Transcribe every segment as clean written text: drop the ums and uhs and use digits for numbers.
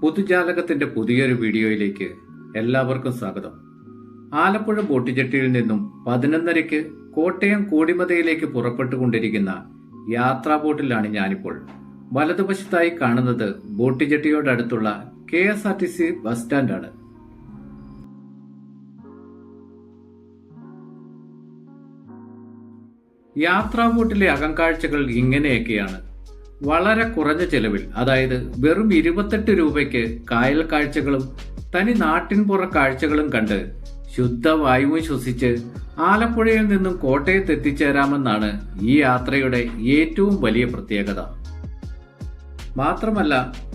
പൊതുജാലകത്തിന്റെ പുതിയൊരു വീഡിയോയിലേക്ക് എല്ലാവർക്കും സ്വാഗതം. ആലപ്പുഴ ബോട്ട് ജെട്ടിയിൽ നിന്നും 11:30 കോട്ടയം കോടിമതയിലേക്ക് പുറപ്പെട്ടുകൊണ്ടിരിക്കുന്ന യാത്രാ ബോട്ടിലാണ് ഞാനിപ്പോൾ. വലതുവശത്തായി കാണുന്നത് ബോട്ട് ജെട്ടിയോടടുത്തുള്ള KSRTC ബസ് സ്റ്റാൻഡാണ്. യാത്രാ ബോട്ടിലെ അകംകാഴ്ചകൾ ഇങ്ങനെയൊക്കെയാണ്. വളരെ കുറഞ്ഞ ചെലവിൽ, അതായത് വെറും 28 രൂപയ്ക്ക് കായൽ കാഴ്ചകളും തനി നാട്ടിൻപുറ കാഴ്ചകളും കണ്ട് ശുദ്ധവായുവും ശ്വസിച്ച് ആലപ്പുഴയിൽ നിന്നും കോട്ടയത്ത് എത്തിച്ചേരാമെന്നാണ് ഈ യാത്രയുടെ ഏറ്റവും വലിയ പ്രത്യേകത. മാത്രമല്ല,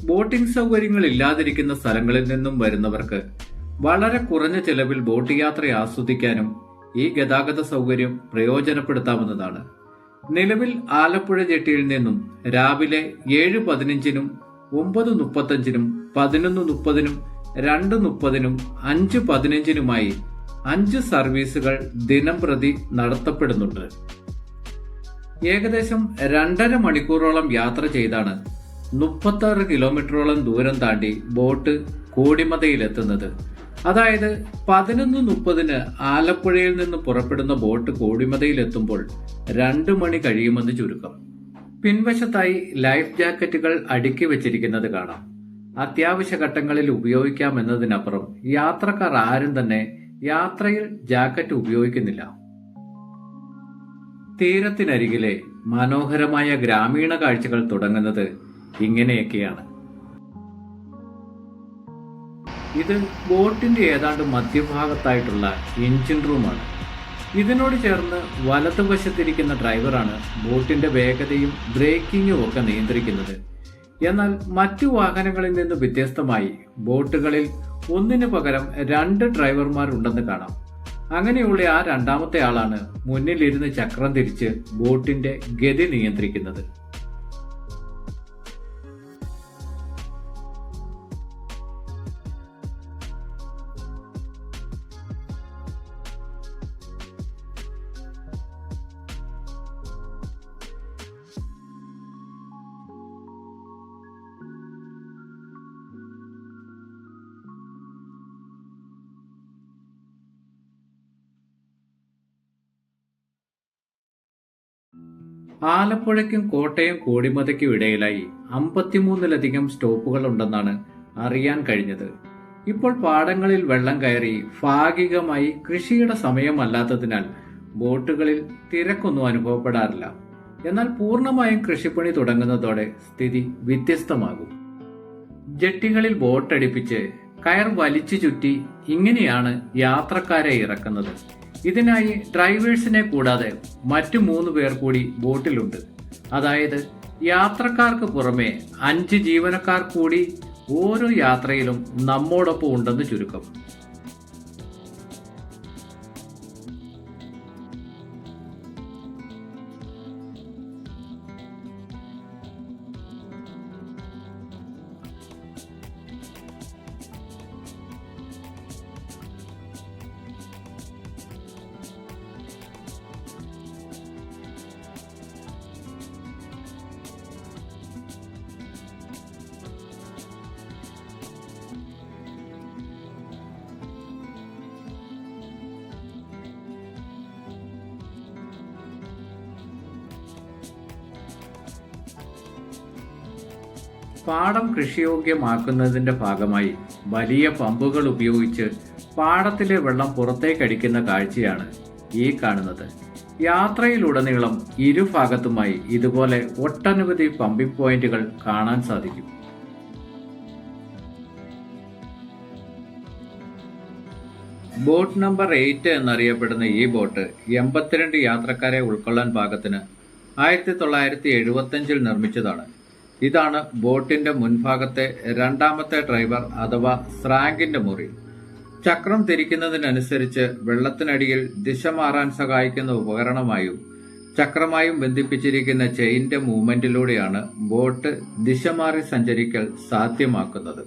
ബോട്ടിംഗ് സൗകര്യങ്ങൾ ഇല്ലാതിരിക്കുന്ന സ്ഥലങ്ങളിൽ നിന്നും വരുന്നവർക്ക് വളരെ കുറഞ്ഞ ചെലവിൽ ബോട്ട് യാത്ര ആസ്വദിക്കാനും ഈ ഗതാഗത സൗകര്യം പ്രയോജനപ്പെടുത്താവുന്നതാണ്. നിലവിൽ ആലപ്പുഴ ജെട്ടിയിൽ നിന്നും രാവിലെ 7:15-നും 9:35-നും 11:30-നും 2:30-നും 5:15-നുമായി 5 സർവീസുകൾ ദിനം പ്രതി നടത്തപ്പെടുന്നുണ്ട്. ഏകദേശം 2.5 മണിക്കൂറോളം യാത്ര ചെയ്താണ് 36 കിലോമീറ്ററോളം ദൂരം താണ്ടി ബോട്ട് കോടിമതയിലെത്തുന്നത്. അതായത് 11:30-ന് ആലപ്പുഴയിൽ നിന്ന് പുറപ്പെടുന്ന ബോട്ട് കോടിമതയിലെത്തുമ്പോൾ 2 മണി കഴിയുമെന്ന് ചുരുക്കം. പിൻവശത്തായി ലൈഫ് ജാക്കറ്റുകൾ അടുക്കി വെച്ചിരിക്കുന്നത് കാണാം. അത്യാവശ്യ ഘട്ടങ്ങളിൽ ഉപയോഗിക്കാമെന്നതിനപ്പുറം യാത്രക്കാർ ആരും തന്നെ യാത്രയിൽ ജാക്കറ്റ് ഉപയോഗിക്കുന്നില്ല. തീരത്തിനരികിലെ മനോഹരമായ ഗ്രാമീണ കാഴ്ചകൾ തുടങ്ങുന്നത് ഇങ്ങനെയൊക്കെയാണ്. ഇത് ബോട്ടിന്റെ ഏതാണ്ട് മധ്യഭാഗത്തായിട്ടുള്ള എഞ്ചിൻ റൂമാണ്. ഇതിനോട് ചേർന്ന് വലതുവശത്തിരിക്കുന്ന ഡ്രൈവറാണ് ബോട്ടിന്റെ വേഗതയും ബ്രേക്കിങ്ങും ഒക്കെ നിയന്ത്രിക്കുന്നത്. എന്നാൽ മറ്റു വാഹനങ്ങളിൽ നിന്ന് വ്യത്യസ്തമായി ബോട്ടുകളിൽ ഒന്നിനു പകരം 2 ഡ്രൈവർമാരുണ്ടെന്ന് കാണാം. അങ്ങനെയുള്ള ആ രണ്ടാമത്തെ ആളാണ് മുന്നിലിരുന്ന് ചക്രം തിരിച്ച് ബോട്ടിന്റെ ഗതി നിയന്ത്രിക്കുന്നത്. ആലപ്പുഴയ്ക്കും കോട്ടയം കോടിമതയ്ക്കും ഇടയിലായി 53-ലധികം സ്റ്റോപ്പുകൾ ഉണ്ടെന്നാണ് അറിയാൻ കഴിഞ്ഞത്. ഇപ്പോൾ പാടങ്ങളിൽ വെള്ളം കയറി ഭാഗികമായി കൃഷിയുടെ സമയമല്ലാത്തതിനാൽ ബോട്ടുകളിൽ തിരക്കൊന്നും അനുഭവപ്പെടാറില്ല. എന്നാൽ പൂർണ്ണമായും കൃഷിപ്പണി തുടങ്ങുന്നതോടെ സ്ഥിതി വ്യത്യസ്തമാകും. ജെട്ടികളിൽ ബോട്ടടിപ്പിച്ച് കയർ വലിച്ചു ചുറ്റി ഇങ്ങനെയാണ് യാത്രക്കാരെ ഇറക്കുന്നത്. ഇതിനായി ഡ്രൈവേഴ്സിനെ കൂടാതെ മറ്റു 3 പേർ കൂടി ബോട്ടിലുണ്ട്. അതായത് യാത്രക്കാർക്ക് പുറമെ 5 ജീവനക്കാർ കൂടി ഓരോ യാത്രയിലും നമ്മോടൊപ്പം ഉണ്ടെന്ന് ചുരുക്കം. പാടം കൃഷിയോഗ്യമാക്കുന്നതിന്റെ ഭാഗമായി വലിയ പമ്പുകൾ ഉപയോഗിച്ച് പാടത്തിലെ വെള്ളം പുറത്തേക്കടിക്കുന്ന കാഴ്ചയാണ് ഈ കാണുന്നത്. യാത്രയിലുടനീളം ഇരുഭാഗത്തുമായി ഇതുപോലെ ഒട്ടനവധി പമ്പിംഗ് പോയിന്റുകൾ കാണാൻ സാധിക്കും. ബോട്ട് നമ്പർ 8 എന്നറിയപ്പെടുന്ന ഈ ബോട്ട് 82 യാത്രക്കാരെ ഉൾക്കൊള്ളാൻ പാകത്തിന് 1975-ൽ നിർമ്മിച്ചതാണ്. ഇതാണ് ബോട്ടിന്റെ മുൻഭാഗത്തെ രണ്ടാമത്തെ ഡ്രൈവർ അഥവാ സ്രാങ്കിന്റെ മുറി. ചക്രം തിരിക്കുന്നതിനനുസരിച്ച് വെള്ളത്തിനടിയിൽ ദിശ മാറാൻ സഹായിക്കുന്ന ഉപകരണമായും ചക്രമായും ബന്ധിപ്പിച്ചിരിക്കുന്ന ചെയിന്റെ മൂവ്മെന്റിലൂടെയാണ് ബോട്ട് ദിശ മാറി സഞ്ചരിക്കൽ സാധ്യമാക്കുന്നത്.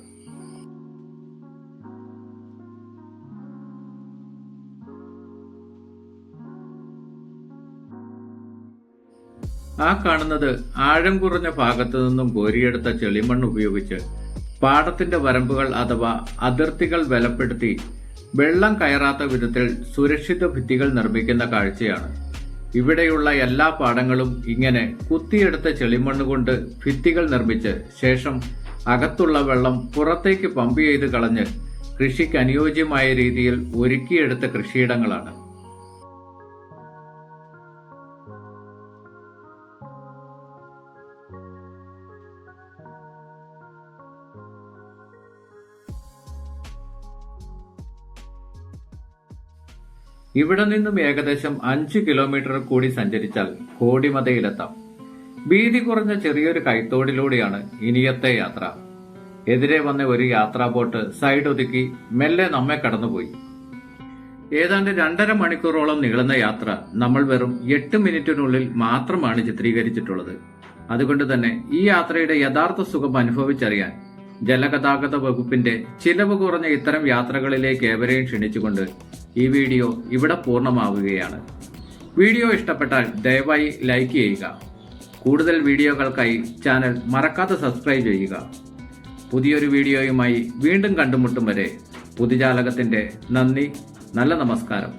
ആ കാണുന്നത് ആഴം കുറഞ്ഞ ഭാഗത്തു നിന്നും കോരിയെടുത്ത ചെളിമണ്ണ് ഉപയോഗിച്ച് പാടത്തിന്റെ വരമ്പുകൾ അഥവാ അതിർത്തികൾ ബലപ്പെടുത്തി വെള്ളം കയറാത്ത വിധത്തിൽ സുരക്ഷിത ഭിത്തികൾ നിർമ്മിക്കുന്ന കാഴ്ചയാണ്. ഇവിടെയുള്ള എല്ലാ പാടങ്ങളും ഇങ്ങനെ കുത്തിയെടുത്ത ചെളിമണ്ണ് കൊണ്ട് ഭിത്തികൾ നിർമ്മിച്ച് ശേഷം അകത്തുള്ള വെള്ളം പുറത്തേക്ക് പമ്പ് ചെയ്ത് കളഞ്ഞ് കൃഷിക്ക് അനുയോജ്യമായ രീതിയിൽ ഒരുക്കിയെടുത്ത കൃഷിയിടങ്ങളാണ്. ഇവിടെ നിന്നും ഏകദേശം 5 കിലോമീറ്റർ കൂടി സഞ്ചരിച്ചാൽ കോടിമതയിലെത്താം. വീതി കുറഞ്ഞ ചെറിയൊരു കൈത്തോടിലൂടെയാണ് ഇനിയത്തെ യാത്ര. എതിരെ വന്ന ഒരു യാത്രാ ബോട്ട് സൈഡ് ഒതുക്കി മെല്ലെ നമ്മെ കടന്നുപോയി. ഏതാണ്ട് 2.5 മണിക്കൂറോളം നീളുന്ന യാത്ര നമ്മൾ വെറും 8 മിനിറ്റിനുള്ളിൽ മാത്രമാണ് ചിത്രീകരിച്ചിട്ടുള്ളത്. അതുകൊണ്ട് തന്നെ ഈ യാത്രയുടെ യഥാർത്ഥ സുഖം അനുഭവിച്ചറിയാൻ ജലഗതാഗത വകുപ്പിന്റെ ചിലവ് കുറഞ്ഞ ഇത്തരം യാത്രകളിലേക്ക് ഏവരെയും ക്ഷണിച്ചുകൊണ്ട് ഈ വീഡിയോ ഇവിടെ പൂർണ്ണമാവുകയാണ്. വീഡിയോ ഇഷ്ടപ്പെട്ടാൽ ദയവായി ലൈക്ക് ചെയ്യുക. കൂടുതൽ വീഡിയോകൾക്കായി ചാനൽ മറക്കാതെ സബ്സ്ക്രൈബ് ചെയ്യുക. പുതിയൊരു വീഡിയോയുമായി വീണ്ടും കണ്ടുമുട്ടും വരെ പുതുജാലകത്തിന്റെ നന്ദി, നല്ല നമസ്കാരം.